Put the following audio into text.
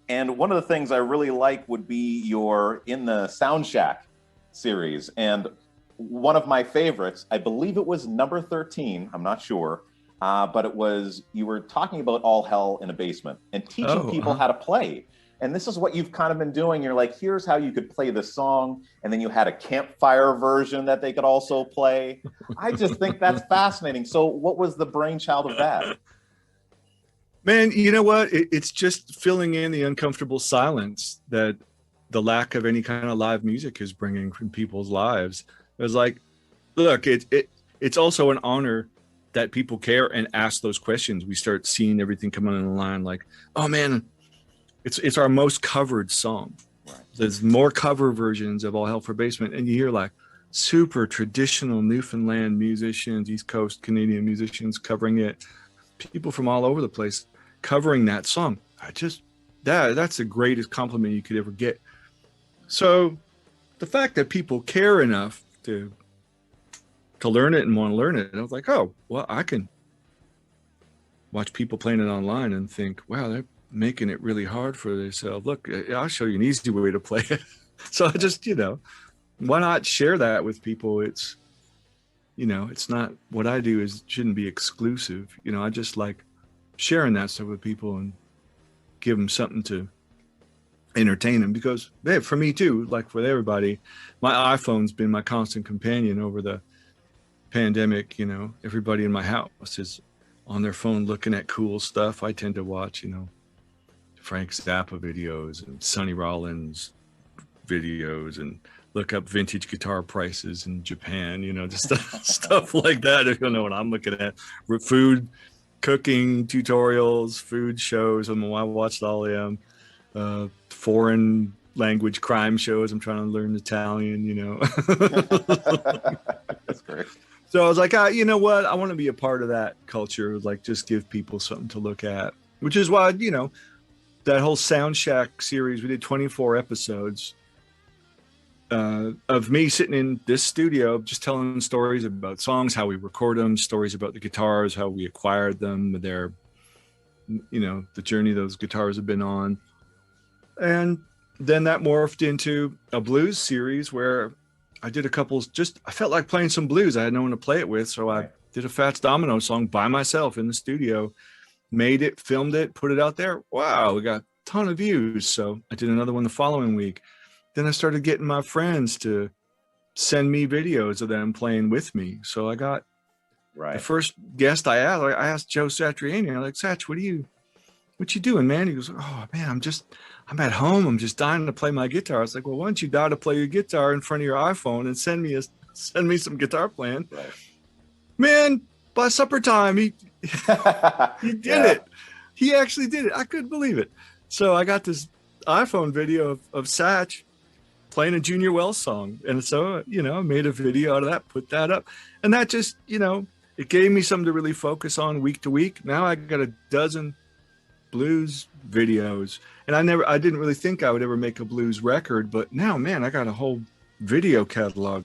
And one of the things I really like would be your In the Sound Shack series. And one of my favorites, I believe it was number 13, I'm not sure, but it was, you were talking about All Hell in a Basement and teaching Oh, people how to play. And this is what you've kind of been doing. You're like, here's how you could play this song. And then you had a campfire version that they could also play. I just think that's fascinating. So, what was the brainchild of that? man, you know what? It's just filling in the uncomfortable silence that the lack of any kind of live music is bringing from people's lives. It was like, look, it's also an honor that people care and ask those questions. We start seeing everything coming in the line like, oh man, it's our most covered song. Right. There's more cover versions of All Hell for Basement, and you hear like super traditional Newfoundland musicians, East Coast Canadian musicians covering it, people from all over the place covering that song. That's the greatest compliment you could ever get. So the fact that people care enough to learn it and want to learn it, and I was like, oh, well, I can watch people playing it online and think, wow, they're making it really hard for themselves. Look, I'll show you an easy way to play it. So I just, why not share that with people? It's, it's not, what I do is shouldn't be exclusive. I just like sharing that stuff with people and give them something to entertain them, because for me too, like for everybody, my iPhone's been my constant companion over the pandemic. Everybody in my house is on their phone looking at cool stuff. I tend to watch, Frank Zappa videos and Sonny Rollins videos and look up vintage guitar prices in Japan, just stuff like that. If you don't know what I'm looking at, food, cooking tutorials, food shows. I watched all of them. Foreign language crime shows. I'm trying to learn Italian, That's great. So I was like, you know what? I want to be a part of that culture. Like, just give people something to look at, which is why, that whole Sound Shack series, we did 24 episodes of me sitting in this studio, just telling stories about songs, how we record them, stories about the guitars, how we acquired them, their, the journey those guitars have been on. And then that morphed into a blues series where I did a couple, I felt like playing some blues. I had no one to play it with. So I did a Fats Domino song by myself in the studio, made it, filmed it, put it out there. Wow, we got a ton of views. So I did another one the following week. Then I started getting my friends to send me videos of them playing with me. So I got the first guest I asked Joe Satriani. I'm like, Satch, what you doing, man? He goes, oh man, I'm at home. I'm just dying to play my guitar. I was like, well, why don't you die to play your guitar in front of your iPhone and send me some guitar playing? Right. Man, by supper time, he did it. He actually did it. I couldn't believe it. So I got this iPhone video of Satch playing a Junior Wells song. And so, I made a video out of that, put that up. And that just, it gave me something to really focus on week to week. Now I got a dozen blues videos, and I didn't really think I would ever make a blues record, but now, man, I got a whole video catalog